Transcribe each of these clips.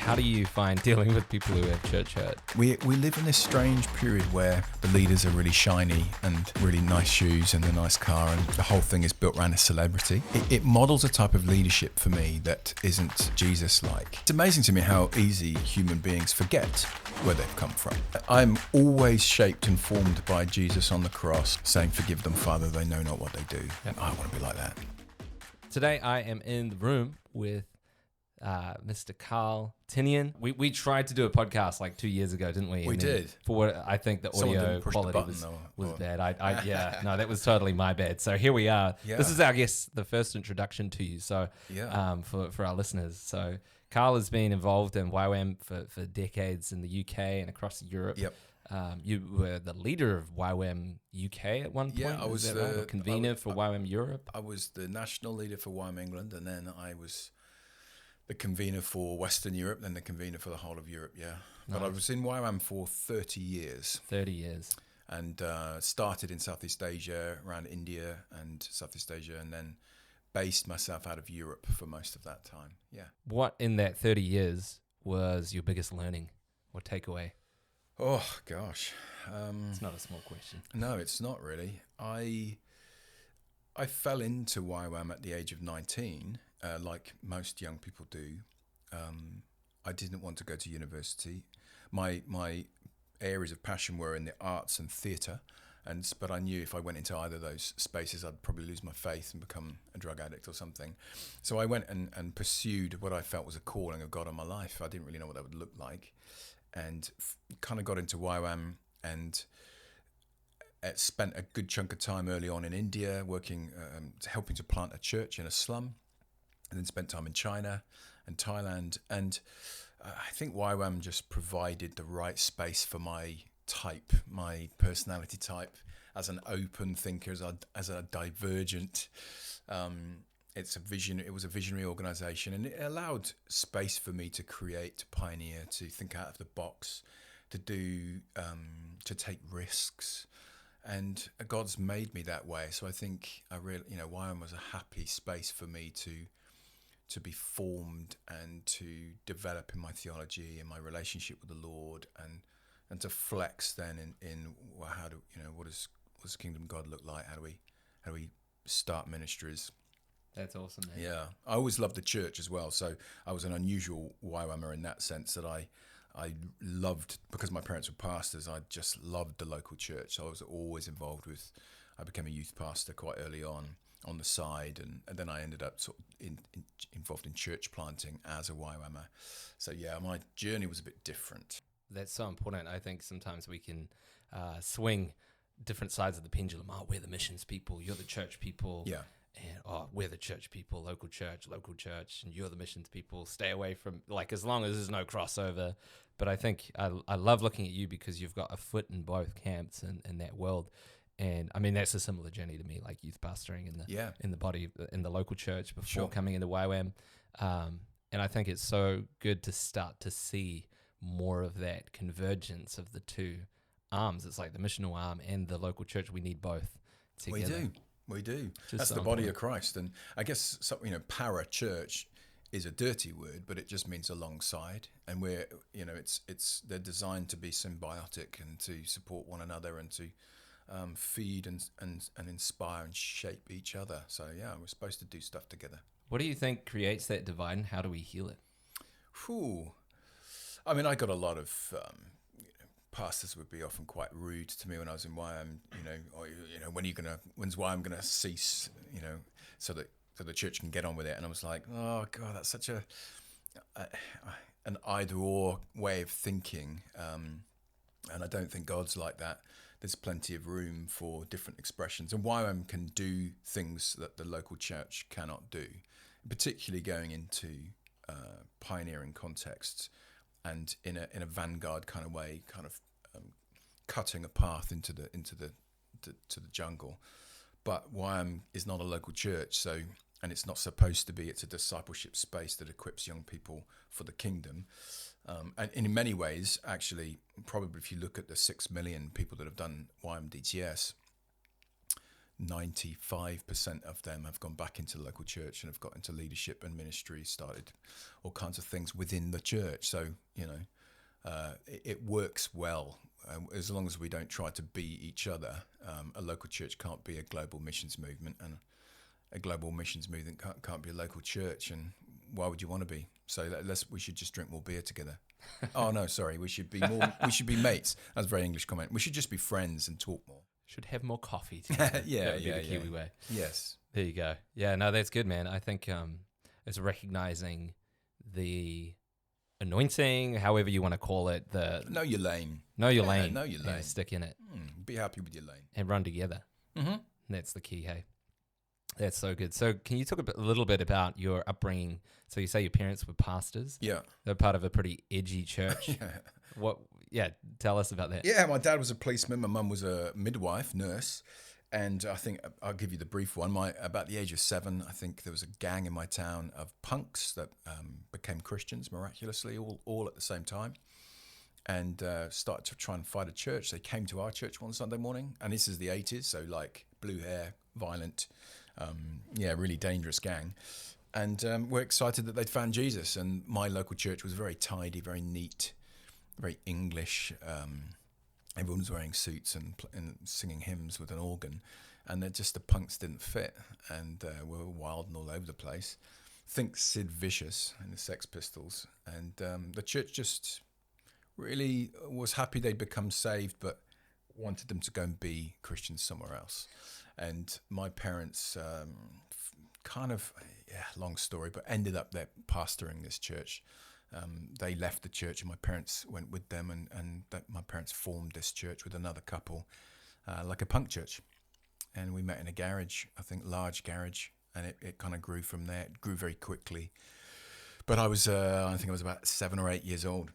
How do you find dealing with people who have church hurt? We live in this strange period where the leaders are really shiny and really nice shoes and a nice car, and the whole thing is built around a celebrity. It models a type of leadership for me that isn't Jesus-like. It's amazing to me how easy human beings forget where they've come from. I'm always shaped and formed by Jesus on the cross, saying, "Forgive them, Father, they know not what they do." And I want to be like that. Today I am in the room with Mr. Carl Tinnion. We tried to do a podcast like 2 years ago, didn't we? We did. For what I think the Someone audio didn't push quality the button, was or- bad. No, that was totally my bad. So here we are. Yeah. This is, I guess, the first introduction to you. So Yeah. for our listeners. So Carl has been involved in YWAM for decades in the UK and across Europe. Yep. You were the leader of YWAM UK at one point. Yeah, I was Is that right? Or convener for YWAM Europe. I was the national leader for YWAM England, and then I was the convener for Western Europe, then the convener for the whole of Europe, yeah. But I was in YWAM for 30 years. 30 years. And started in Southeast Asia, around India and Southeast Asia, and then based myself out of Europe for most of that time, yeah. What in that 30 years was your biggest learning or takeaway? Oh, gosh. It's not a small question. No, it's not really. I fell into YWAM at the age of 19, like most young people do. I didn't want to go to university. My areas of passion were in the arts and theatre, but I knew if I went into either of those spaces, I'd probably lose my faith and become a drug addict or something. So I went and pursued what I felt was a calling of God on my life. I didn't really know what that would look like, and kind of got into YWAM and spent a good chunk of time early on in India working, helping to plant a church in a slum, and then spent time in China and Thailand. And I think YWAM just provided the right space for my type, my personality type, as an open thinker, as a divergent. It was a visionary organisation, and it allowed space for me to create, to pioneer, to think out of the box, to take risks. And God's made me that way. So I think YWAM was a happy space for me to be formed and to develop in my theology and my relationship with the Lord, and to flex then in what does Kingdom God look like? How do we start ministries? That's awesome, man. Yeah, I always loved the church as well. So I was an unusual YWAMer in that sense, that I loved, because my parents were pastors, I just loved the local church. So I was always involved with, I became a youth pastor quite early on the side, and then I ended up sort of involved in church planting as a YWAMer. So yeah, my journey was a bit different. That's so important. I think sometimes we can swing different sides of the pendulum. Oh, we're the missions people, you're the church people. Yeah. And we're the church people, local church, and you're the missions people. Stay away from, like, as long as there's no crossover. But I think I love looking at you because you've got a foot in both camps in that world. And I mean, that's a similar journey to me, like youth pastoring in the local church before coming into YWAM. And I think it's so good to start to see more of that convergence of the two arms. It's like the missional arm and the local church. We need both together. We do. That's the body of Christ. And I guess, para church is a dirty word, but it just means alongside. And they're designed to be symbiotic and to support one another and to feed and inspire and shape each other. So yeah, we're supposed to do stuff together. What do you think creates that divide, and how do we heal it? I mean, I got a lot of pastors would be often quite rude to me when I was in YWAM. When's YWAM gonna cease? So that the church can get on with it. And I was like, oh God, that's such an either or way of thinking. And I don't think God's like that. There's plenty of room for different expressions, and YWAM can do things that the local church cannot do, particularly going into pioneering contexts and in a vanguard kind of way, kind of cutting a path into the jungle. But YWAM is not a local church, and it's not supposed to be. It's a discipleship space that equips young people for the kingdom. And in many ways, actually, probably if you look at the 6 million people that have done YWAM DTS, 95% of them have gone back into the local church and have got into leadership and ministry, started all kinds of things within the church. So, it works well. As long as we don't try to be each other. A local church can't be a global missions movement, and a global missions movement can't be a local church. And why would you want to be? So we should just drink more beer together. Oh no, sorry. We should be more. We should be mates. That's a very English comment. We should just be friends and talk more. Should have more coffee together. Yeah, that would be the Kiwi way. Yes. There you go. Yeah, no, that's good, man. I think it's recognizing the anointing, however you want to call it. Know your lane. Know your lane. Know your lane. Yeah, stick in it. Be happy with your lane. And run together. Mm-hmm. That's the key, hey? That's so good. So can you talk a little bit about your upbringing? So you say your parents were pastors. Yeah. They're part of a pretty edgy church. Yeah. Tell us about that. Yeah, my dad was a policeman. My mum was a midwife, nurse. And I think I'll give you the brief one. About the age of 7, I think there was a gang in my town of punks that became Christians miraculously, all at the same time, and started to try and fight a church. They came to our church one Sunday morning, and this is the 80s, so like blue hair, violent, really dangerous gang. And we're excited that they'd found Jesus. And my local church was very tidy, very neat, very English. Everyone was wearing suits and singing hymns with an organ, and the punks didn't fit, and were wild and all over the place. Think Sid Vicious and the Sex Pistols, and the church just really was happy they'd become saved, but wanted them to go and be Christians somewhere else. And my parents long story, but ended up there pastoring this church. They left the church and my parents went with them, and my parents formed this church with another couple, like a punk church. And we met in a garage, I think large garage, and it kind of grew from there. It grew very quickly. But I think I was about 7 or 8 years old.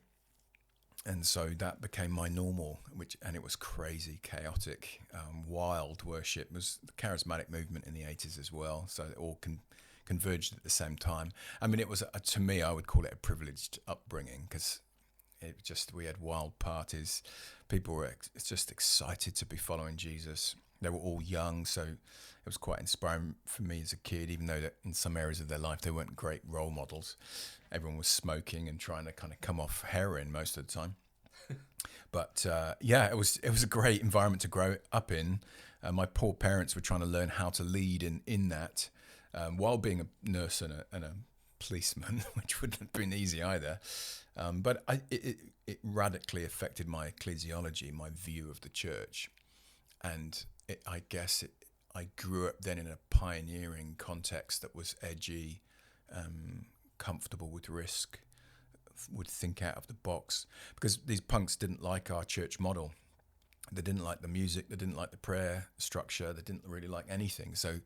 And so that became my normal, and it was crazy, chaotic, wild worship. It was the charismatic movement in the 80s as well. So it all converged at the same time. I mean, it was, to me, I would call it a privileged upbringing, because we had wild parties. People were just excited to be following Jesus. They were all young, so it was quite inspiring for me as a kid, even though that in some areas of their life they weren't great role models. Everyone was smoking and trying to kind of come off heroin most of the time. But it was a great environment to grow up in. My poor parents were trying to learn how to lead in that, while being a nurse and a policeman, which wouldn't have been easy either. But it radically affected my ecclesiology, my view of the church. And I grew up then in a pioneering context that was edgy, comfortable with risk, would think out of the box, because these punks didn't like our church model. They didn't like the music, they didn't like the prayer structure, they didn't really like anything. So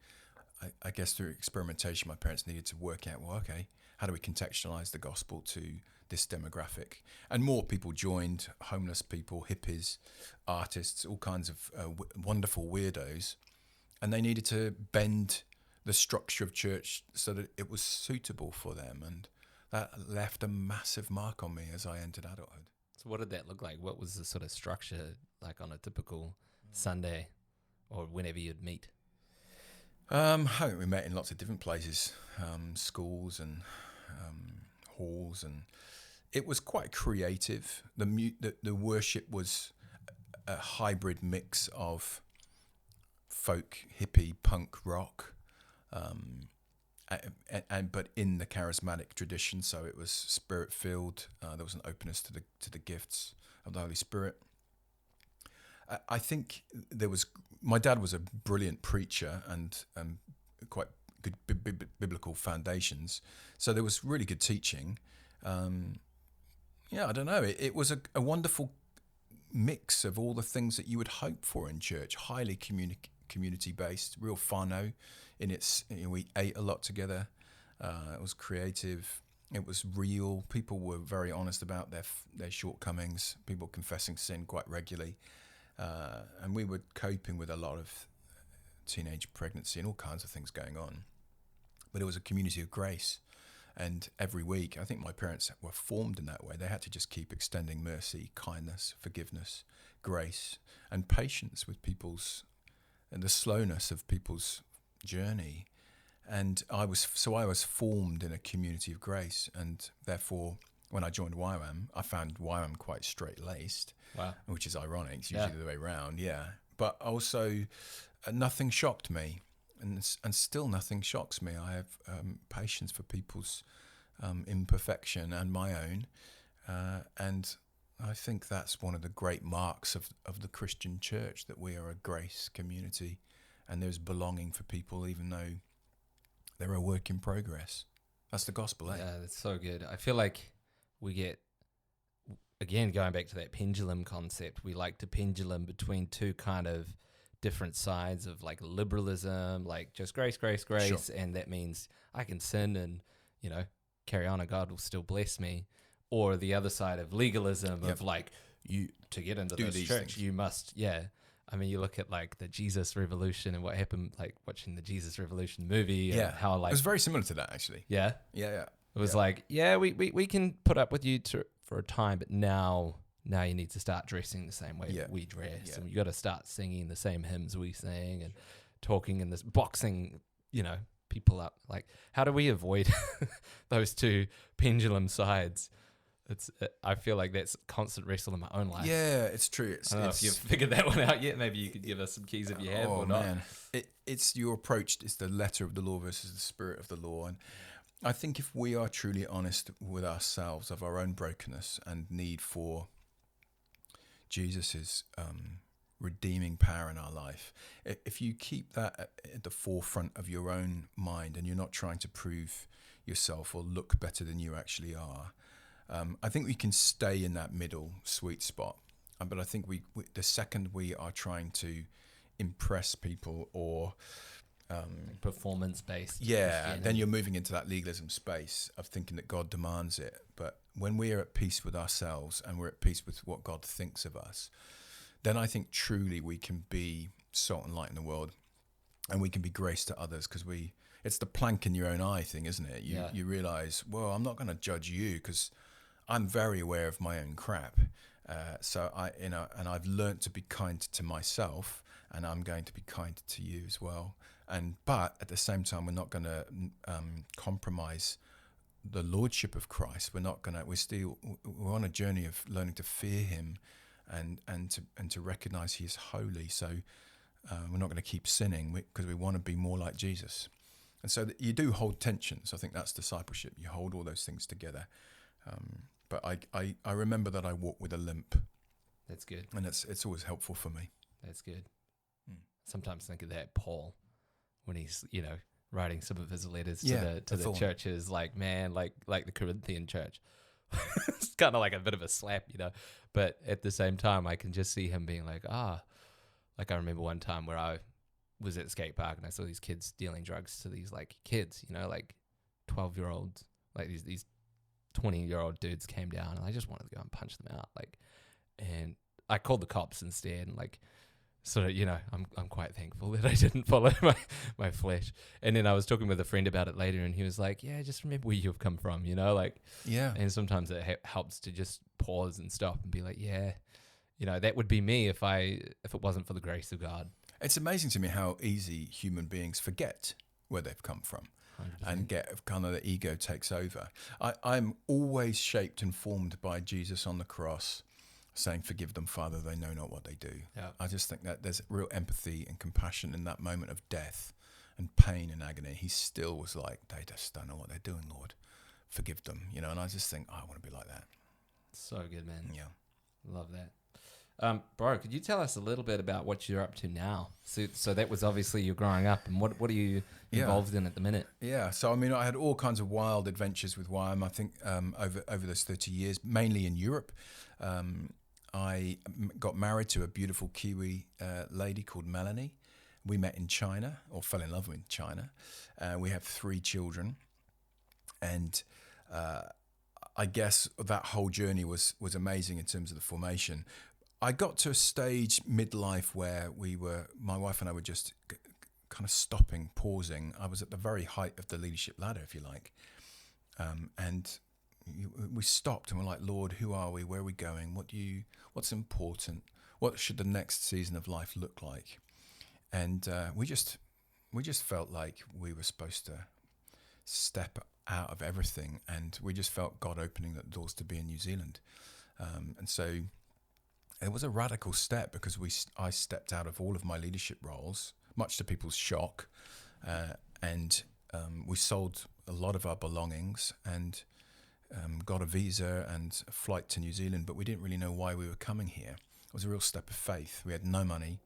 I guess through experimentation, my parents needed to work out, well, okay, how do we contextualize the gospel to this demographic? And more people joined, homeless people, hippies, artists, all kinds of wonderful weirdos. And they needed to bend the structure of church so that it was suitable for them. And that left a massive mark on me as I entered adulthood. So what did that look like? What was the sort of structure like on a typical Sunday or whenever you'd meet? I think we met in lots of different places, schools and halls, and it was quite creative. The worship was a hybrid mix of folk, hippie, punk rock, but in the charismatic tradition. So it was spirit filled. There was an openness to the gifts of the Holy Spirit. I think my dad was a brilliant preacher and quite good biblical foundations. So there was really good teaching. I don't know. It was a wonderful mix of all the things that you would hope for in church. Highly community based, real whānau in its. We ate a lot together. It was creative. It was real. People were very honest about their shortcomings. People confessing sin quite regularly. And we were coping with a lot of teenage pregnancy and all kinds of things going on. But it was a community of grace. And every week, I think my parents were formed in that way. They had to just keep extending mercy, kindness, forgiveness, grace, and patience with people's and the slowness of people's journey. And I was formed in a community of grace, and therefore, when I joined YWAM, I found YWAM quite straight-laced, Wow. which is ironic. It's usually the way around, yeah. But also, nothing shocked me, and still nothing shocks me. I have patience for people's imperfection and my own, and I think that's one of the great marks of the Christian church, that we are a grace community, and there's belonging for people, even though they're a work in progress. That's the gospel, eh? Yeah, that's so good. I feel like we get, again, going back to that pendulum concept, we like to pendulum between two kind of different sides of like liberalism, like just grace, grace, grace. Sure. And that means I can sin and, you know, carry on and God will still bless me. Or the other side of legalism of like, you, to get into this church, you must, I mean, you look at like the Jesus Revolution and what happened, like watching the Jesus Revolution movie. And how like it was very similar to that, actually. Yeah. It was like, we can put up with you for a time, but now you need to start dressing the same way that we dress, and you got to start singing the same hymns we sing, and talking in this boxing, people up. Like, how do we avoid those two pendulum sides? I feel like that's a constant wrestle in my own life. Yeah, it's true. I don't know if you've figured that one out yet. Maybe you could give us some keys if you have or not. Man. It's your approach. It's the letter of the law versus the spirit of the law. And I think if we are truly honest with ourselves of our own brokenness and need for Jesus's redeeming power in our life, if you keep that at the forefront of your own mind and you're not trying to prove yourself or look better than you actually are, I think we can stay in that middle sweet spot. But I think we the second we are trying to impress people or performance based, then you're moving into that legalism space of thinking that God demands it. But when we are at peace with ourselves and we're at peace with what God thinks of us, then I think truly we can be salt and light in the world, and we can be grace to others, because it's the plank in your own eye thing, isn't it? You realize, well, I'm not going to judge you because I'm very aware of my own crap. So and I've learned to be kind to myself, and I'm going to be kind to you as well. But at the same time, we're not going to compromise the lordship of Christ. We're on a journey of learning to fear Him, and to recognize He is holy. So we're not going to keep sinning because we want to be more like Jesus. And so you do hold tensions. I think that's discipleship. You hold all those things together. But I remember that I walk with a limp. That's good. And it's always helpful for me. That's good. Sometimes think of that Paul when he's, writing some of his letters to the churches, like, man, like the Corinthian church. It's kind of like a bit of a slap, But at the same time, I can just see him being like, like I remember one time where I was at the skate park and I saw these kids dealing drugs to these like kids, like 12-year-olds, like these 20-year-old dudes came down, and I just wanted to go and punch them out, and I called the cops instead, and sort of, I'm quite thankful that I didn't follow my flesh. And then I was talking with a friend about it later, and he was like, yeah, just remember where you've come from, and sometimes it helps to just pause and stop and be like, that would be me if it wasn't for the grace of God. It's amazing to me how easy human beings forget where they've come from. 100%. And get kind of the ego takes over. I'm always shaped and formed by Jesus on the cross saying, forgive them, Father, they know not what they do. Yeah. I just think that there's real empathy and compassion in that moment of death and pain and agony. He still was like, they just don't know what they're doing, Lord. Forgive them, and I just think, I want to be like that. So good, man. Yeah. Love that. Bro, could you tell us a little bit about what you're up to now? So that was obviously you growing up, and what are you involved in at the minute? Yeah, so I had all kinds of wild adventures with YWAM. I think over those 30 years, mainly in Europe. I got married to a beautiful Kiwi lady called Melanie. We met in China, or fell in love with China. We have 3 children, and I guess that whole journey was amazing in terms of the formation. I got to a stage midlife where my wife and I were just kind of stopping, pausing. I was at the very height of the leadership ladder, if you like. We stopped and we're like, Lord, who are we? Where are we going? What's important? What should the next season of life look like? and we just felt like we were supposed to step out of everything, and we just felt God opening the doors to be in New Zealand, and so it was a radical step because I stepped out of all of my leadership roles, much to people's shock, and we sold a lot of our belongings and got a visa and a flight to New Zealand, but we didn't really know why we were coming here. It was a real step of faith. We had no money,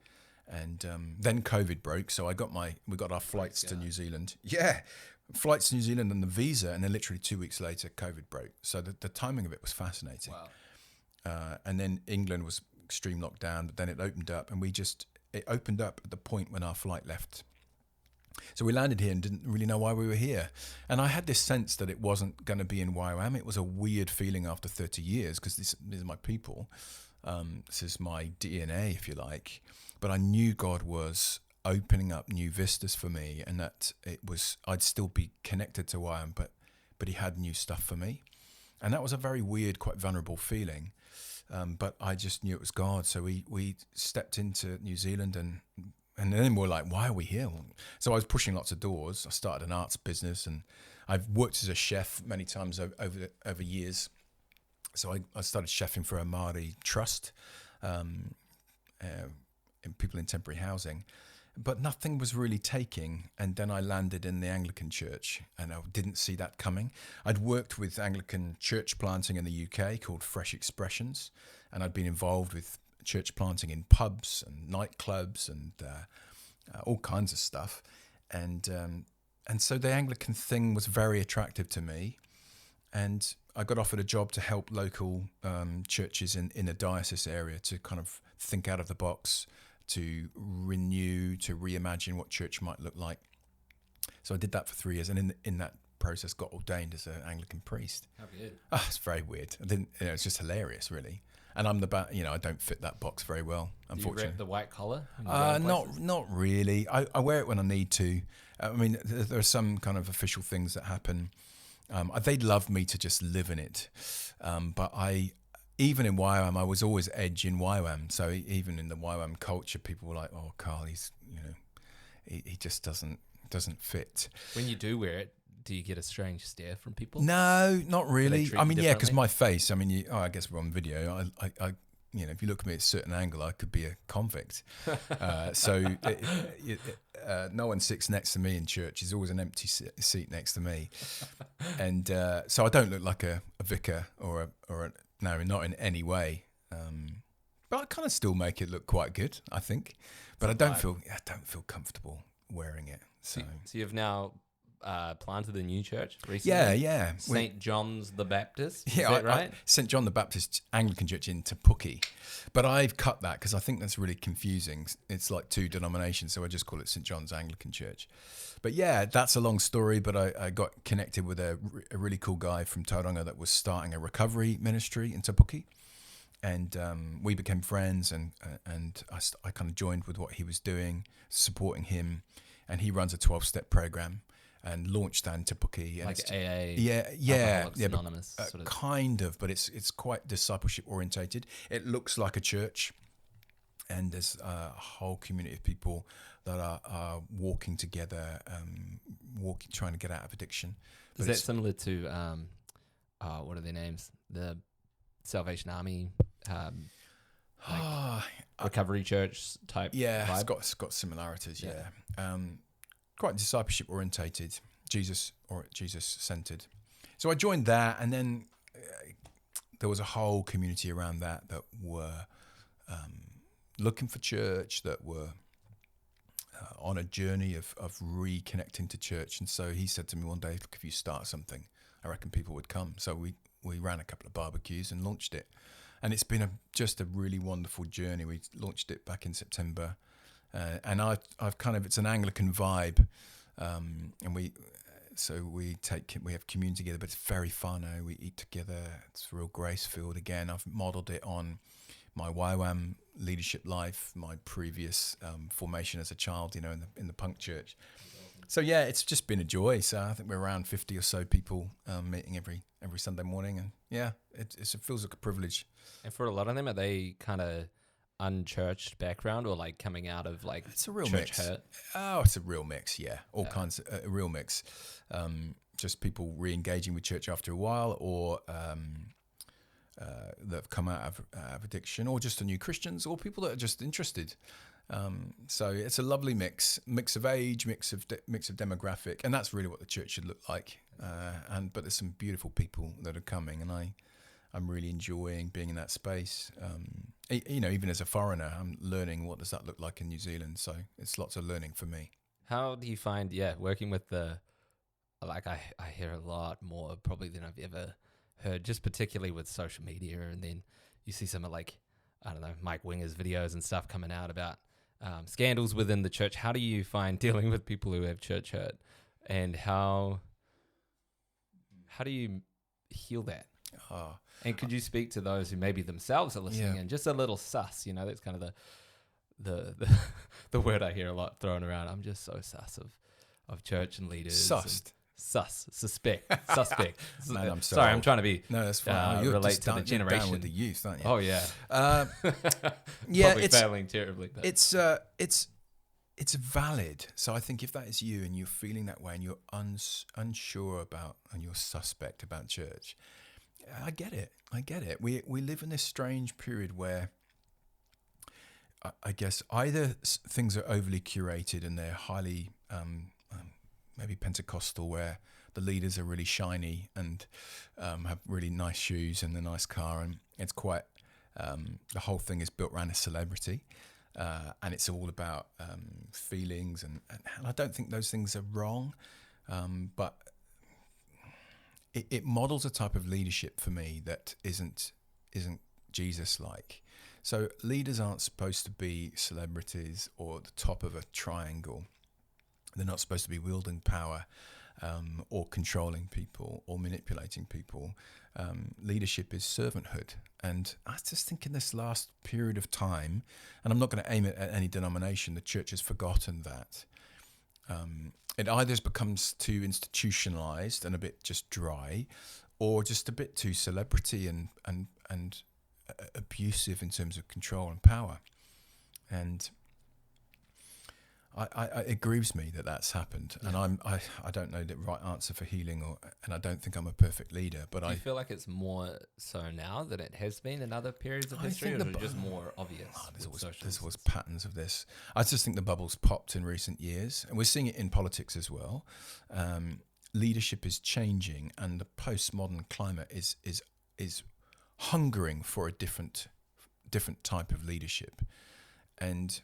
and then COVID broke, so we got our flights to New Zealand. Yeah, flights to New Zealand and the visa, and then literally 2 weeks later, COVID broke. So the timing of it was fascinating. Wow. And then England was extreme lockdown, but then it opened up, and it opened up at the point when our flight left. So we landed here and didn't really know why we were here. And I had this sense that it wasn't going to be in YWAM. It was a weird feeling after 30 years because these are my people. This is my DNA, if you like. But I knew God was opening up new vistas for me, and that I'd still be connected to YWAM, but he had new stuff for me. And that was a very weird, quite vulnerable feeling. But I just knew it was God. So we stepped into New Zealand, and then we're like, why are we here? So I was pushing lots of doors. I started an arts business, and I've worked as a chef many times over years. So I started chefing for a Māori trust, and people in temporary housing. But nothing was really taking. And then I landed in the Anglican church, and I didn't see that coming. I'd worked with Anglican church planting in the UK called Fresh Expressions, and I'd been involved with church planting in pubs and nightclubs and all kinds of stuff. And so the Anglican thing was very attractive to me. And I got offered a job to help local churches in the diocese area to kind of think out of the box, to renew, to reimagine what church might look like. So I did that for 3 years, and in that process got ordained as an Anglican priest. How weird. Oh, it's very weird. I didn't. It's just hilarious, really. And I'm I don't fit that box very well, unfortunately. Do you rep the white collar? Not really. I wear it when I need to. I mean, there are some kind of official things that happen. They'd love me to just live in it, but even in YWAM, I was always edge in YWAM. So even in the YWAM culture, people were like, "Oh, Carl, he just doesn't fit." When you do wear it, do you get a strange stare from people? No, not really. I mean, yeah, because differently? my face. I mean, I guess we're on video. I if you look at me at a certain angle, I could be a convict. No one sits next to me in church. There's always an empty seat next to me, and so I don't look like a vicar or no, not in any way. But I kind of still make it look quite good, I think. But I don't feel comfortable wearing it. So you've now planted a new church recently? Yeah. St. John's the Baptist, is yeah, that right? St. John the Baptist Anglican Church in Te Puke. But I've cut that because I think that's really confusing. It's like two denominations, so I just call it St. John's Anglican Church. But yeah, that's a long story, but I got connected with a really cool guy from Tauranga that was starting a recovery ministry in Te Puke. And we became friends, and I kind of joined with what he was doing, supporting him. And he runs a 12-step program and launched that in Te Puke. And Like AA, yeah, Anonymous, but, sort of. kind of, but it's quite discipleship orientated. It looks like a church, and there's a whole community of people that are walking together, trying to get out of addiction. Is that similar to what are their names? The Salvation Army, recovery church type. Yeah, vibe? it's got similarities. Yeah. Quite discipleship orientated, Jesus centered. So I joined that, and then there was a whole community around that were looking for church, that were on a journey of reconnecting to church. And so he said to me one day, "Look, if you start something, I reckon people would come." So we ran a couple of barbecues and launched it, and it's been just a really wonderful journey. We launched it back in September. And I've kind of, it's an Anglican vibe, and we have communion together, but it's very fun. We eat together. It's real grace filled. Again, I've modelled it on my YWAM leadership life, my previous formation as a child, in the punk church. So yeah, it's just been a joy. So I think we're around 50 or so people meeting every Sunday morning, and yeah, it feels like a privilege. And for a lot of them, are they kind of unchurched background, or like coming out of like It's a real church mix. hurt? Oh, it's a real mix. Yeah, all kinds of a real mix. Just people re-engaging with church after a while, or that have come out of addiction, or just the new Christians, or people that are just interested. So it's a lovely mix of age, mix of demographic, and that's really what the church should look like. But there's some beautiful people that are coming, and I'm really enjoying being in that space. Even as a foreigner, I'm learning what does that look like in New Zealand. So it's lots of learning for me. How do you find, working with like I hear a lot more probably than I've ever heard, just particularly with social media, and then you see some of like, I don't know, Mike Winger's videos and stuff coming out about scandals within the church. How do you find dealing with people who have church hurt, and how do you heal that? And could you speak to those who maybe themselves are listening and just a little sus? That's kind of the word I hear a lot thrown around. I'm just so sus of church and leaders. Suspect. Man, I'm sorry. I'm trying to be. No, that's fine. Relate to the generation. Down with the youth, aren't you? Oh yeah. Probably failing terribly. But. It's valid. So I think if that is you and you're feeling that way and you're unsure about and you're suspect about church, I get it. We live in this strange period where I guess either things are overly curated and they're highly maybe Pentecostal, where the leaders are really shiny and have really nice shoes and a nice car, and it's quite the whole thing is built around a celebrity, and it's all about feelings, and I don't think those things are wrong, but it models a type of leadership for me that isn't Jesus-like. So leaders aren't supposed to be celebrities or the top of a triangle. They're not supposed to be wielding power or controlling people or manipulating people. Leadership is servanthood. And I just think in this last period of time, and I'm not going to aim it at any denomination, the church has forgotten that. It either becomes too institutionalized and a bit just dry, or just a bit too celebrity and abusive in terms of control and power. And it grieves me that that's happened, and I don't know the right answer for healing, and I don't think I'm a perfect leader. But I feel like it's more so now than it has been in other periods of history, or is it just more obvious? There's always patterns of this. I just think the bubble's popped in recent years, and we're seeing it in politics as well. Leadership is changing, and the postmodern climate is hungering for a different type of leadership, and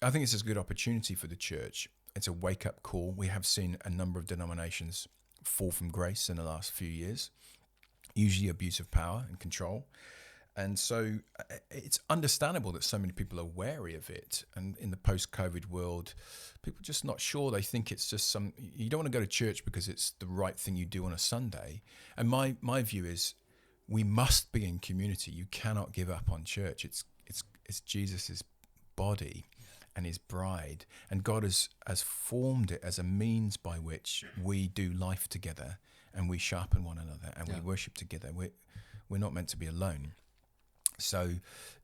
I think it's a good opportunity for the church. It's a wake-up call. We have seen a number of denominations fall from grace in the last few years, usually abuse of power and control. And so it's understandable that so many people are wary of it. And in the post-COVID world, people are just not sure. They think it's just you don't want to go to church because it's the right thing you do on a Sunday. And my view is we must be in community. You cannot give up on church. It's Jesus's body and his bride, and God has formed it as a means by which we do life together, and we sharpen one another, and we worship together. We're not meant to be alone. So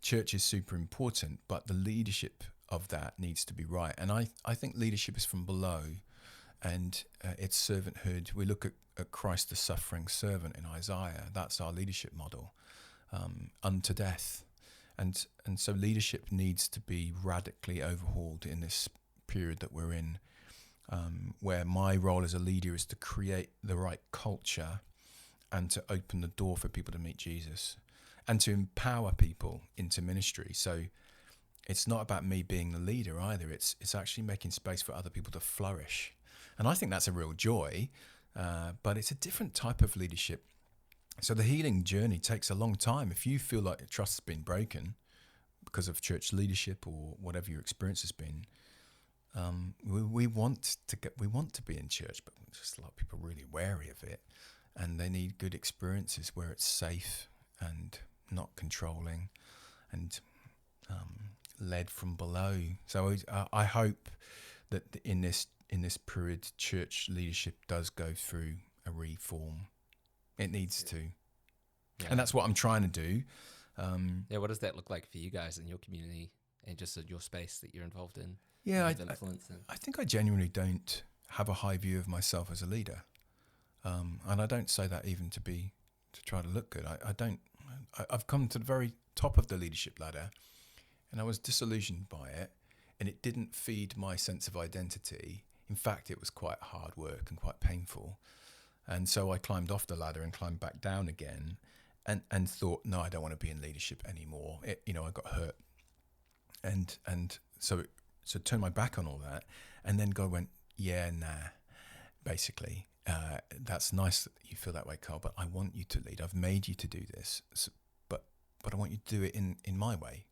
church is super important, but the leadership of that needs to be right. And I think leadership is from below, and it's servanthood. We look at Christ the suffering servant in Isaiah. That's our leadership model, unto death. And so leadership needs to be radically overhauled in this period that we're in, where my role as a leader is to create the right culture and to open the door for people to meet Jesus and to empower people into ministry. So it's not about me being the leader either. It's actually making space for other people to flourish. And I think that's a real joy, but it's a different type of leadership. So the healing journey takes a long time. If you feel like your trust has been broken because of church leadership or whatever your experience has been, we want to be in church, but just a lot of people are really wary of it, and they need good experiences where it's safe and not controlling and led from below. So I hope that in this period, church leadership does go through a reform. It needs to. Yeah. And that's what I'm trying to do. Yeah, what does that look like for you guys in your community and just in your space that you're involved in? Yeah, Influence I think I genuinely don't have a high view of myself as a leader, and I don't say that even to try to look good. I don't. I've come to the very top of the leadership ladder, and I was disillusioned by it, and it didn't feed my sense of identity. In fact, it was quite hard work and quite painful, and so I climbed off the ladder and climbed back down again, and thought, no, I don't want to be in leadership anymore. I got hurt, and so turned my back on all that, and then God went, yeah, nah, basically. That's nice that you feel that way, Carl, but I want you to lead. I've made you to do this, but I want you to do it in my way.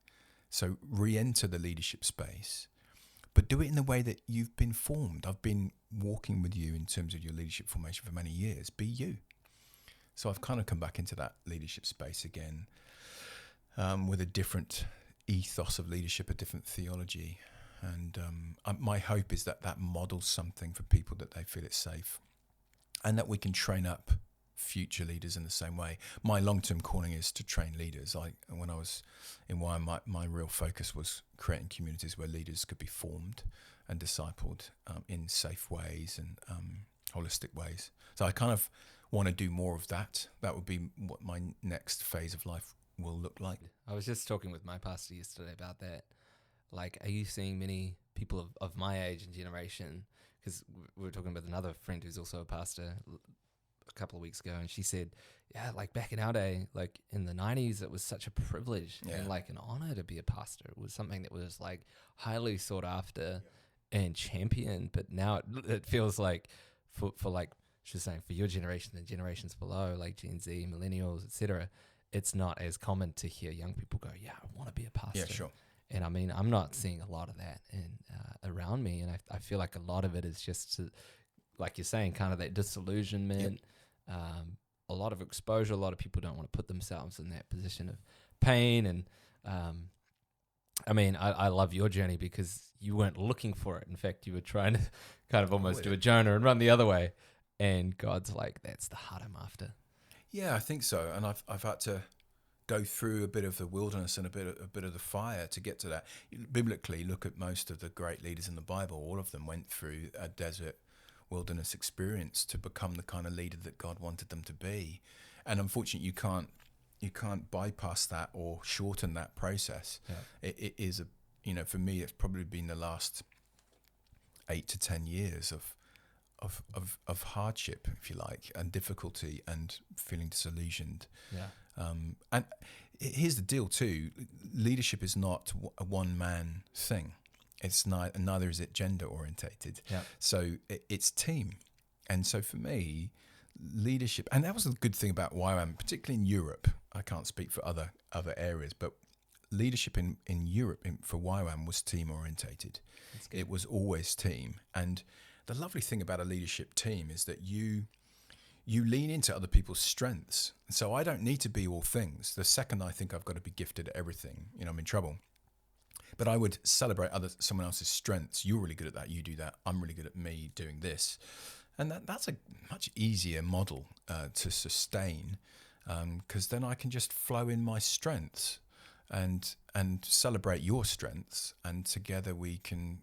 So re-enter the leadership space, but do it in the way that you've been formed. I've been walking with you in terms of your leadership formation for many years. Be you. So I've kind of come back into that leadership space again, with a different ethos of leadership, a different theology. And my hope is that models something for people, that they feel it's safe, and that we can train up future leaders in the same way. My long-term calling is to train leaders. When I was in YWAM, my real focus was creating communities where leaders could be formed and discipled in safe ways and holistic ways. So I kind of want to do more of that. That would be what my next phase of life will look like. I was just talking with my pastor yesterday about that. Like, are you seeing many people of my age and generation? Because we were talking with another friend who's also a pastor a couple of weeks ago, and she said, yeah, like back in our day, like in the 90s, it was such a privilege and like an honor to be a pastor. It was something that was like highly sought after and championed. But now it feels like for like she's saying, for your generation and generations below, like Gen Z, millennials, etc., it's not as common to hear young people go, yeah, I want to be a pastor. Yeah, sure. And I mean, I'm not seeing a lot of that around me. And I feel like a lot of it is just, like you're saying, kind of that disillusionment, a lot of exposure. A lot of people don't want to put themselves in that position of pain. And I mean, I love your journey because you weren't looking for it. In fact, you were trying to kind of almost do a Jonah and run the other way. And God's like, that's the heart I'm after. Yeah, I think so. And I've had to go through a bit of the wilderness and a bit of the fire to get to that. Biblically, look at most of the great leaders in the Bible. All of them went through a desert wilderness experience to become the kind of leader that God wanted them to be. And unfortunately, you can't bypass that or shorten that process. Yeah. It is for me, it's probably been the last 8 to 10 years of hardship, if you like, and difficulty and feeling disillusioned. Yeah. And here's the deal too: leadership is not a one-man thing. It's not, and neither is it gender orientated. Yeah. So it's team. And so for me, leadership, and that was the good thing about YWAM, particularly in Europe. I can't speak for other areas, but leadership in Europe for YWAM was team orientated. It was always team. And the lovely thing about a leadership team is that you lean into other people's strengths. So I don't need to be all things. The second I think I've got to be gifted at everything, I'm in trouble. But I would celebrate someone else's strengths. You're really good at that. You do that. I'm really good at me doing this. And that's a much easier model to sustain, because then I can just flow in my strengths and celebrate your strengths, and together we can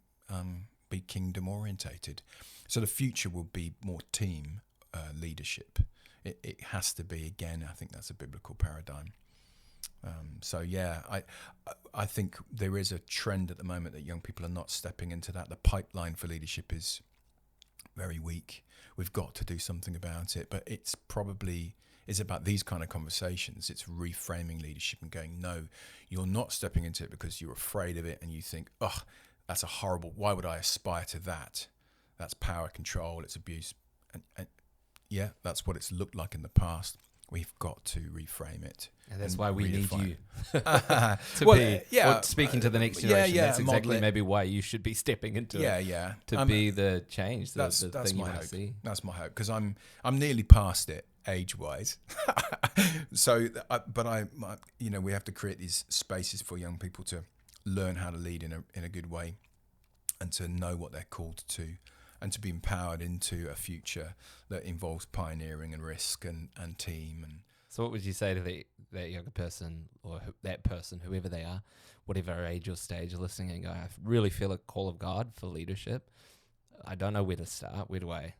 be kingdom orientated. So the future will be more team leadership. It has to be, again, I think that's a biblical paradigm. I think there is a trend at the moment that young people are not stepping into that. The pipeline for leadership is very weak. We've got to do something about it, but it's about these kind of conversations. It's reframing leadership and going, no, you're not stepping into it because you're afraid of it and you think, oh, that's a horrible, why would I aspire to that? That's power, control, it's abuse. And yeah, that's what it's looked like in the past. We've got to reframe it. And that's why we need you to speaking to the next generation. That's exactly maybe why you should be stepping into it. To be the change, the thing you want to see. That's my hope, because I'm nearly past it age-wise. So, we have to create these spaces for young people to learn how to lead in a good way, and to know what they're called to, and to be empowered into a future that involves pioneering and risk and team So what would you say to that younger person or that person, whoever they are, whatever age or stage, listening and going, I really feel a call of God for leadership. I don't know where to start. What do I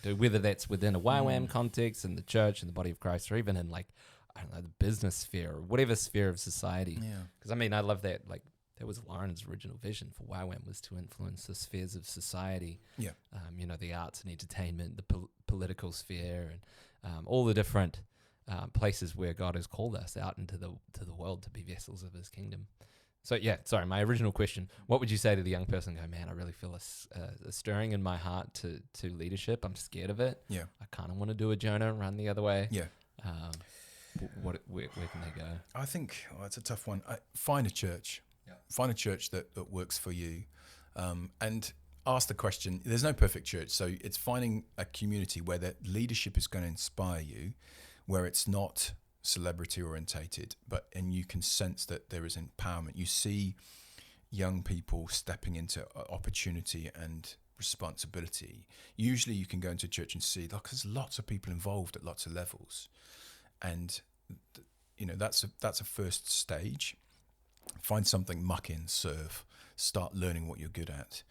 do? Whether that's within a YWAM context, in the church, in the body of Christ, or even in like, I don't know, the business sphere or whatever sphere of society. Yeah. Because I mean, I love that. Like that was Lauren's original vision for YWAM, was to influence the spheres of society. Yeah. The arts and entertainment, the political sphere, and all the different places where God has called us out into the world to be vessels of His kingdom. So yeah, sorry, my original question: what would you say to the young person? Go, man, I really feel a stirring in my heart to leadership. I'm scared of it. Yeah, I kind of want to do a Jonah and run the other way. Yeah. Where can they go? I think it's a tough one. Find a church. Yeah. Find a church that works for you, and ask the question. There's no perfect church, so it's finding a community where the leadership is going to inspire you, where it's not celebrity orientated, and you can sense that there is empowerment. You see young people stepping into opportunity and responsibility. Usually you can go into church and see, look, there's lots of people involved at lots of levels, and that's a first stage. Find something, muck in, serve, start learning what you're good at.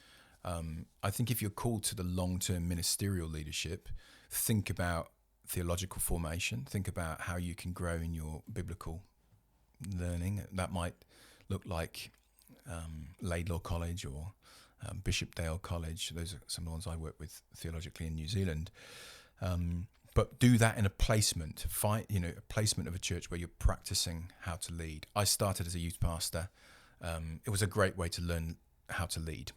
I think if you're called to the long-term ministerial leadership, think about theological formation. Think about how you can grow in your biblical learning. That might look like Laidlaw College or Bishopdale College. Those are some of the ones I work with theologically in New Zealand. But do that in a placement. Find a placement of a church where you're practicing how to lead. I started as a youth pastor. It was a great way to learn how to lead.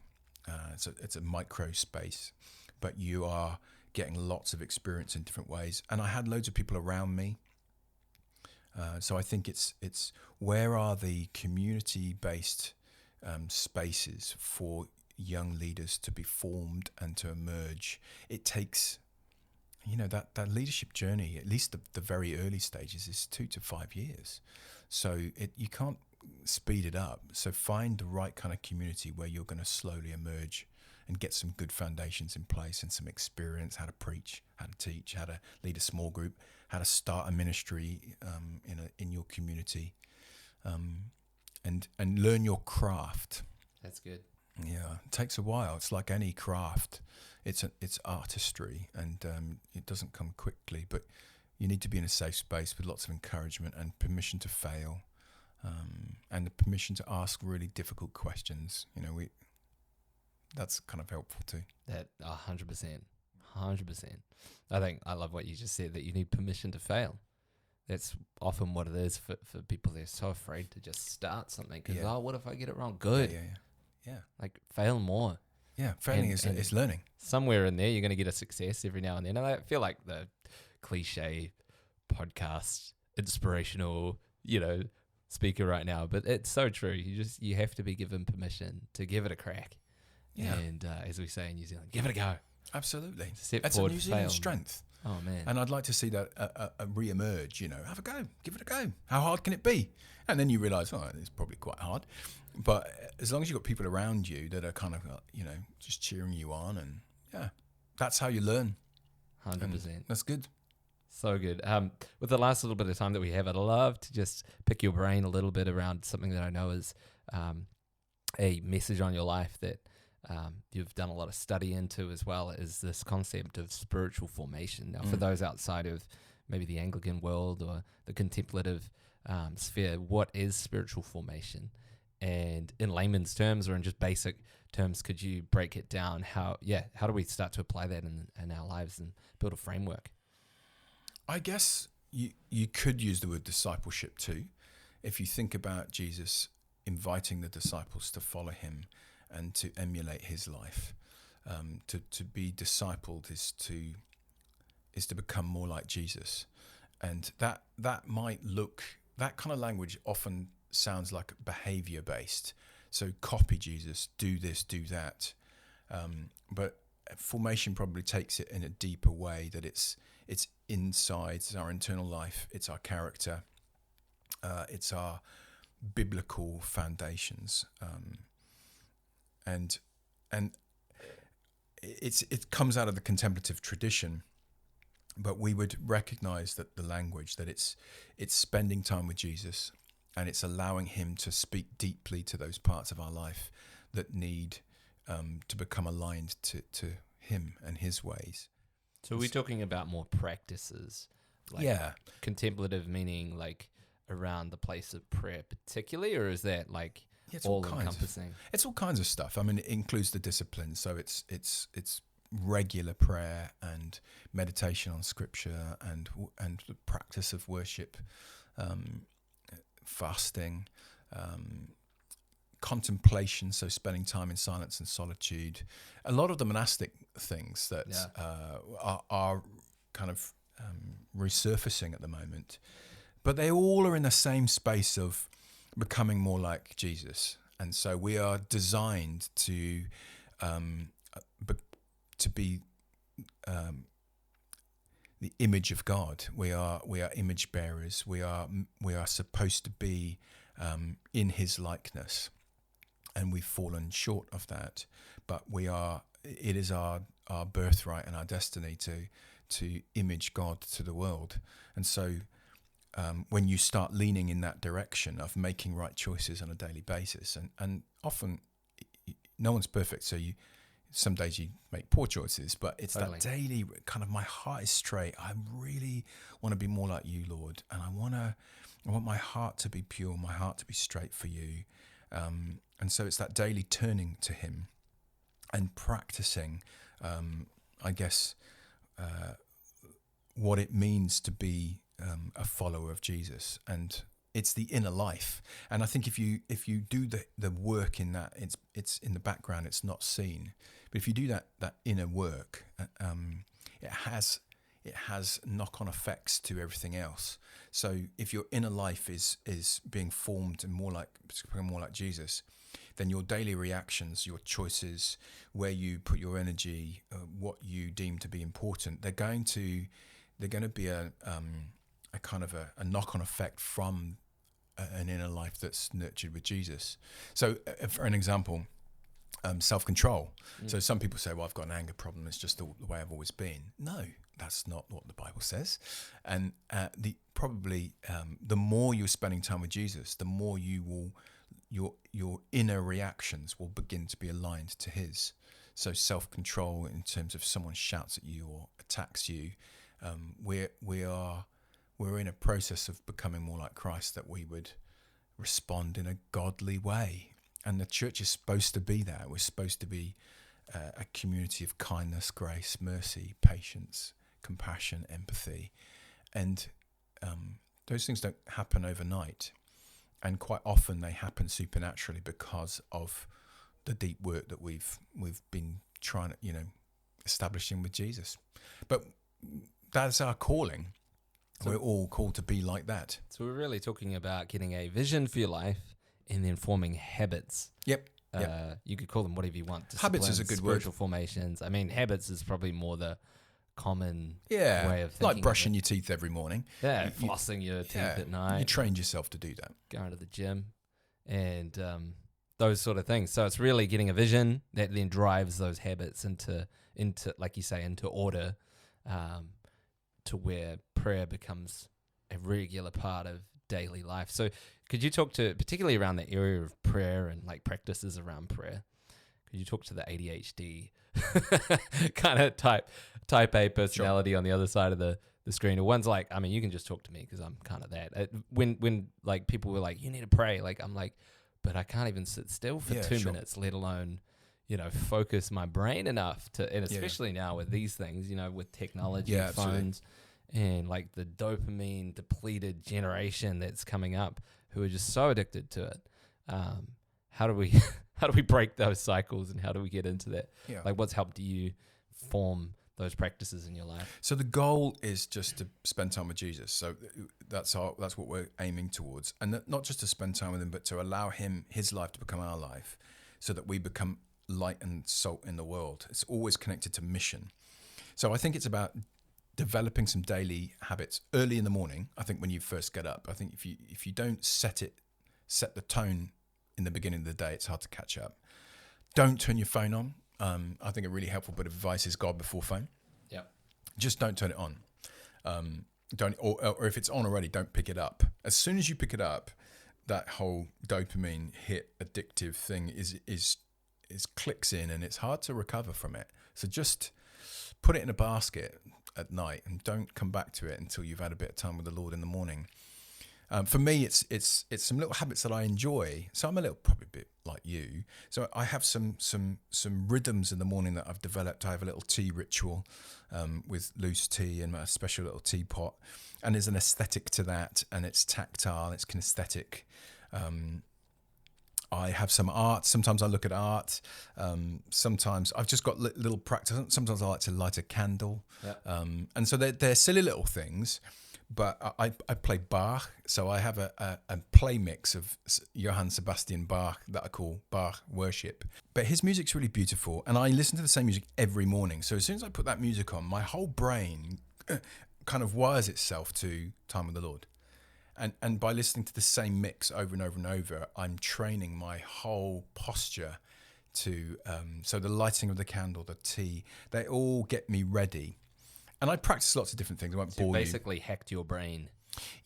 It's a micro space, but you are getting lots of experience in different ways. And I had loads of people around me. So I think it's where are the community-based spaces for young leaders to be formed and to emerge. It takes, that leadership journey, at least the very early stages, is 2 to 5 years. So you can't speed it up. So find the right kind of community where you're going to slowly emerge and get some good foundations in place and some experience, how to preach, how to teach, how to lead a small group, how to start a ministry in your community, and learn your craft. That's good. Yeah, it takes a while. It's like any craft. It's artistry, and it doesn't come quickly, but you need to be in a safe space with lots of encouragement and permission to fail, and the permission to ask really difficult questions. That's kind of helpful too. That 100%. I think I love what you just said, that you need permission to fail. That's often what it is for people. They're so afraid to just start something because, what if I get it wrong? Good. Yeah. Like fail more. Yeah, failing is learning. Somewhere in there, you're going to get a success every now and then. And I feel like the cliche podcast, inspirational, speaker right now, but it's so true. You have to be given permission to give it a crack. Yeah. And as we say in New Zealand, give it a go. Absolutely. That's a New Zealand strength. Oh, man. And I'd like to see that re-emerge, have a go, give it a go. How hard can it be? And then you realise, it's probably quite hard. But as long as you've got people around you that are kind of, just cheering you on, and that's how you learn. 100%. And that's good. So good. With the last little bit of time that we have, I'd love to just pick your brain a little bit around something that I know is a message on your life that you've done a lot of study into, as well as this concept of spiritual formation. Now, for those outside of maybe the Anglican world or the contemplative sphere, what is spiritual formation? And in layman's terms, or in just basic terms, could you break it down? How do we start to apply that in our lives and build a framework? I guess you could use the word discipleship too. If you think about Jesus inviting the disciples to follow him and to emulate his life, to be discipled is to become more like Jesus. And that might look, that kind of language often sounds like behavior based. So copy Jesus, do this, do that. But formation probably takes it in a deeper way, that it's inside, it's our internal life, it's our character, it's our biblical foundations, and it comes out of the contemplative tradition, but we would recognize that the language, that it's spending time with Jesus, and it's allowing him to speak deeply to those parts of our life that need to become aligned to him and his ways. So we're talking about more practices, like Yeah. contemplative, meaning like around the place of prayer particularly, or is that like It's all encompassing? It's all kinds of stuff. I mean, it includes the discipline. So it's regular prayer and meditation on scripture and the practice of worship, fasting, contemplation. So spending time in silence and solitude. A lot of the monastic things that are kind of resurfacing at the moment, but they all are in the same space of becoming more like Jesus. And so we are designed to be the image of God. We are image bearers. We are supposed to be in his likeness, and we've fallen short of that. But it is our birthright and our destiny to image God to the world. And so when you start leaning in that direction of making right choices on a daily basis, and often no one's perfect, so some days you make poor choices, but it's totally. That daily kind of, my heart is straight. I really want to be more like you, Lord, and I want my heart to be pure, my heart to be straight for you. And so it's that daily turning to him and practicing, I guess, what it means to be a follower of Jesus. And it's the inner life. And I think if you do the work in that, it's in the background, it's not seen. But if you do that inner work, it has knock-on effects to everything else. So if your inner life is being formed and becoming more like Jesus, then your daily reactions, your choices, where you put your energy, what you deem to be important, they're going to be a kind of a knock-on effect from an inner life that's nurtured with Jesus. So for an example, self-control. So some people say, well, I've got an anger problem, it's just the way I've always been. No, that's not what the Bible says. And the more you're spending time with Jesus, the more your inner reactions will begin to be aligned to his. So self-control in terms of someone shouts at you or attacks you, we're in a process of becoming more like Christ, that we would respond in a godly way. And the church is supposed to be that. We're supposed to be a community of kindness, grace, mercy, patience, compassion, empathy. And those things don't happen overnight. And quite often they happen supernaturally because of the deep work that we've been trying to, establishing with Jesus. But that's our calling. So we're all called to be like that. So we're really talking about getting a vision for your life and then forming habits. Yep. You could call them whatever you want. Habits is a good word. Spiritual formations. I mean, habits is probably more the common way of thinking. Like brushing your teeth every morning. Yeah, flossing your teeth at night. You trained yourself to do that. Going to the gym and those sort of things. So it's really getting a vision that then drives those habits into like you say, into order, to where prayer becomes a regular part of daily life. So could you talk to, particularly around the area of prayer and like practices around prayer, could you talk to the ADHD kind of type A personality on the other side of the screen? Or one's like, I mean, you can just talk to me because I'm kind of that. When like people were like, you need to pray, like I'm like, but I can't even sit still for 2 minutes, let alone, focus my brain enough to, and especially now with these things, with technology, phones, and like the dopamine depleted generation that's coming up who are just so addicted to it. How do we break those cycles, and how do we get into that? Like what's helped you form those practices in your life? So the goal is just to spend time with Jesus. So that's what we're aiming towards, and not just to spend time with him, but to allow his life to become our life, so that we become light and salt in the world. It's always connected to mission. So I think it's about developing some daily habits early in the morning. I think when you first get up, I think if you don't set the tone in the beginning of the day, it's hard to catch up. Don't turn your phone on. I think a really helpful bit of advice is God before phone. Yep. Just don't turn it on. Don't, or if it's on already, don't pick it up. As soon as you pick it up, that whole dopamine hit addictive thing is clicks in, and it's hard to recover from it. So just put it in a basket at night and don't come back to it until you've had a bit of time with the Lord in the morning. For me, it's some little habits that I enjoy. So I'm probably a bit like you. So I have some rhythms in the morning that I've developed. I have a little tea ritual with loose tea and a special little teapot, and there's an aesthetic to that, and it's tactile, it's kinesthetic. I have some art. Sometimes I look at art. Sometimes I've just got little practice. Sometimes I like to light a candle, and so they're silly little things. But I play Bach, so I have a play mix of Johann Sebastian Bach that I call Bach Worship. But his music's really beautiful, and I listen to the same music every morning. So as soon as I put that music on, my whole brain kind of wires itself to time with the Lord. And by listening to the same mix over and over and over, I'm training my whole posture to, so the lighting of the candle, the tea, they all get me ready. And I practice lots of different things. I won't bore you. Basically hacked your brain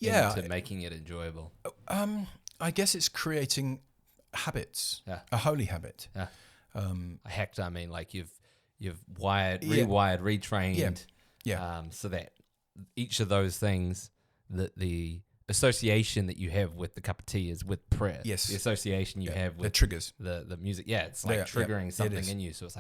into making it enjoyable. I guess it's creating habits, a holy habit. Yeah. Hacked, I mean, like you've rewired, retrained, so that each of those things, the association that you have with the cup of tea is with prayer. Yes. The association you have with the triggers, the music. Yeah, it's like triggering something in you. So it's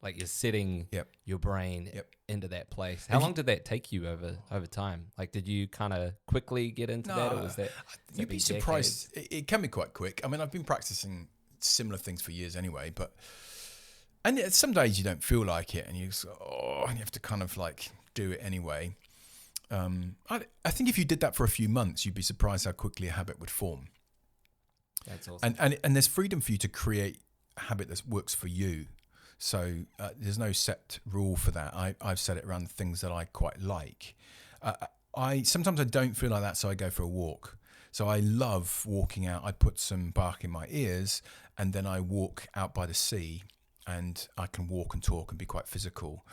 like you're setting your brain into that place. How long did that take you over time? Like, did you kind of quickly get into that, or was that? You'd be surprised. It can be quite quick. I mean, I've been practicing similar things for years anyway, and some days you don't feel like it, and you have to kind of like do it anyway. I think if you did that for a few months, you'd be surprised how quickly a habit would form. That's awesome. And there's freedom for you to create a habit that works for you. So there's no set rule for that. I've set it around the things that I quite like. Sometimes I don't feel like that, so I go for a walk. So I love walking out. I put some Bach in my ears, and then I walk out by the sea, and I can walk and talk and be quite physical.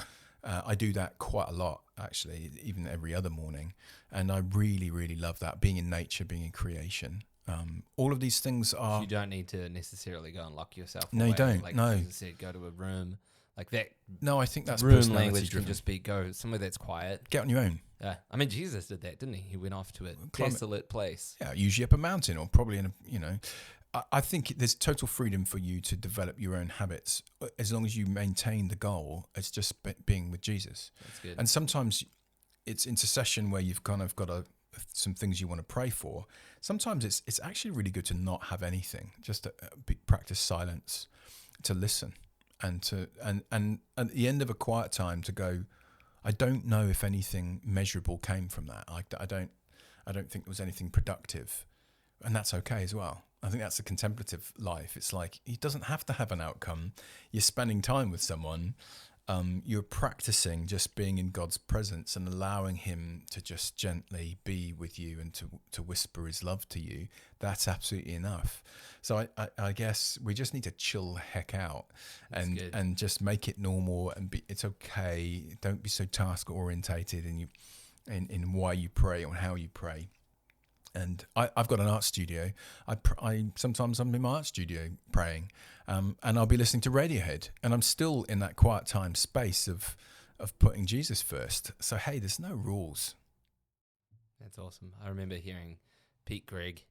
I do that quite a lot, actually, even every other morning. And I really, really love that, being in nature, being in creation. All of these things are... You don't need to necessarily go and lock yourself No, away. you don't. Like no. Jesus said, go to a room. Like that. No, I think that's room language driven. can just be go somewhere that's quiet. Get on your own. Yeah. I mean, Jesus did that, didn't he? He went off to a desolate place. Yeah, usually up a mountain or probably in a, I think there's total freedom for you to develop your own habits as long as you maintain the goal. It's just being with Jesus. That's good. And sometimes it's intercession where you've kind of got some things you want to pray for. Sometimes it's actually really good to not have anything, just to practice silence, to listen, and at the end of a quiet time to go, I don't know if anything measurable came from that. I don't think there was anything productive, and that's okay as well. I think that's a contemplative life. It's like, it doesn't have to have an outcome. You're spending time with someone. You're practicing just being in God's presence and allowing him to just gently be with you and to whisper his love to you. That's absolutely enough. So I guess we just need to chill the heck out and just make it normal and it's okay. Don't be so task orientated in why you pray or how you pray. And I've got an art studio. Sometimes I'm in my art studio praying, and I'll be listening to Radiohead, and I'm still in that quiet time space of putting Jesus first. So hey, there's no rules. That's awesome. I remember hearing Pete Greig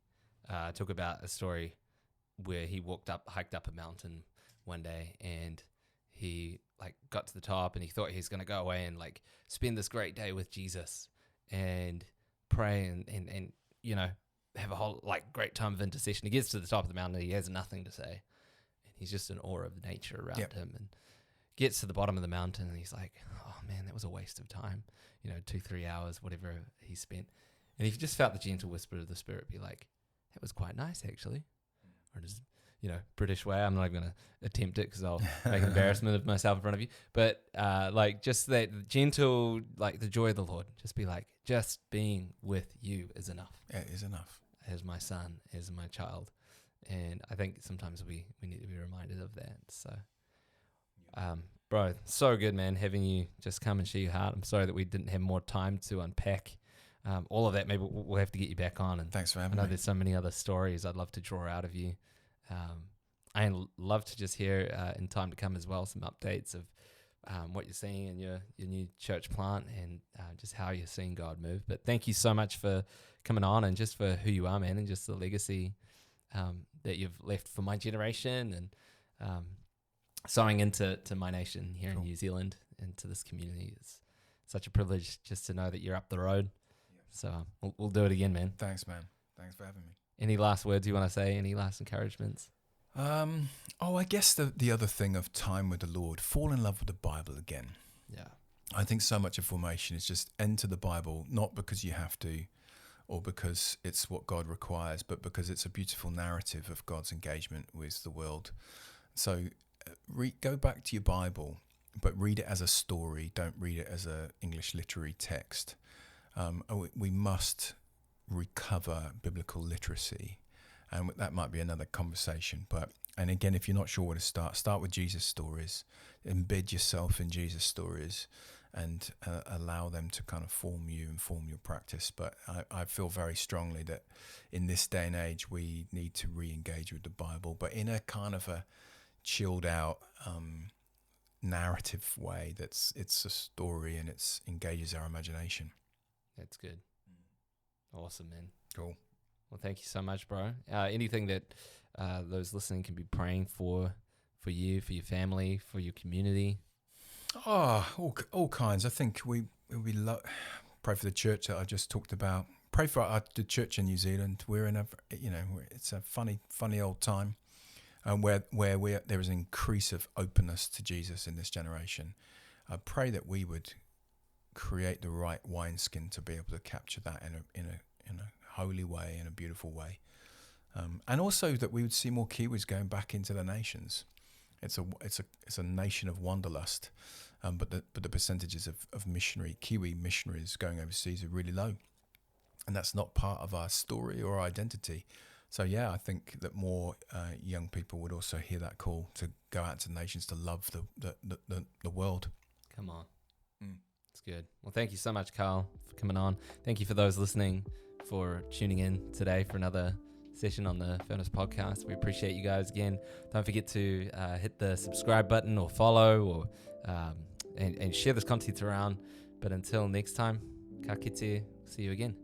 talk about a story where he hiked up a mountain one day, and he got to the top, and he thought he was going to go away and spend this great day with Jesus and pray and have a whole great time of intercession. He gets to the top of the mountain and he has nothing to say. And he's just in awe of nature around him, and gets to the bottom of the mountain and he's like, oh man, that was a waste of time. 2-3 hours, whatever he spent. And he just felt the gentle whisper of the Spirit be like, that was quite nice actually. Or just, British way. I'm not going to attempt it because I'll make an embarrassment of myself in front of you. But just that gentle, the joy of the Lord, just be like, just being with you is enough. Yeah, it is enough. As my son, as my child. And I think sometimes we need to be reminded of that. So, Bro, so good, man, having you just come and share your heart. I'm sorry that we didn't have more time to unpack all of that. Maybe we'll have to get you back on. And Thanks for I having know me. there's so many other stories I'd love to draw out of you. I love to just hear in time to come as well some updates of what you're seeing in your new church plant and just how you're seeing God move. But thank you so much for coming on and just for who you are, man, and just the legacy that you've left for my generation and sowing into my nation here in New Zealand and to this community. It's such a privilege just to know that you're up the road. So we'll do it again, man. Thanks, man. Thanks for having me. Any last words you want to say? Any last encouragements? I guess the other thing of time with the Lord, fall in love with the Bible again. Yeah. I think so much of formation is just enter the Bible, not because you have to or because it's what God requires, but because it's a beautiful narrative of God's engagement with the world. So go back to your Bible, but read it as a story. Don't read it as an English literary text. We must recover biblical literacy. And that might be another conversation. And again, if you're not sure where to start with Jesus stories, embed yourself in Jesus stories and allow them to kind of form you and form your practice. But I feel very strongly that in this day and age, we need to re-engage with the Bible, but in a kind of a chilled out narrative way. It's a story and it engages our imagination. That's good. Awesome, man. Cool. Well, thank you so much, bro. Anything that those listening can be praying for you, for your family, for your community? All kinds. I think we pray for the church that I just talked about. Pray for the church in New Zealand. We're in it's a funny old time, where there is an increase of openness to Jesus in this generation. I pray that we would create the right wineskin to be able to capture that in a holy way, in a beautiful way, and also that we would see more Kiwis going back into the nations. It's a nation of wanderlust, but the percentages of Kiwi missionaries going overseas are really low, and that's not part of our story or our identity. So yeah, I think that more young people would also hear that call to go out to the nations to love the world. Come on. It's good. Well, thank you so much, Carl, for coming on. Thank you for those listening for tuning in today for another session on the Furnace podcast. We appreciate you guys again. Don't forget to hit the subscribe button or follow or and share this content around. But until next time, ka kite, see you again.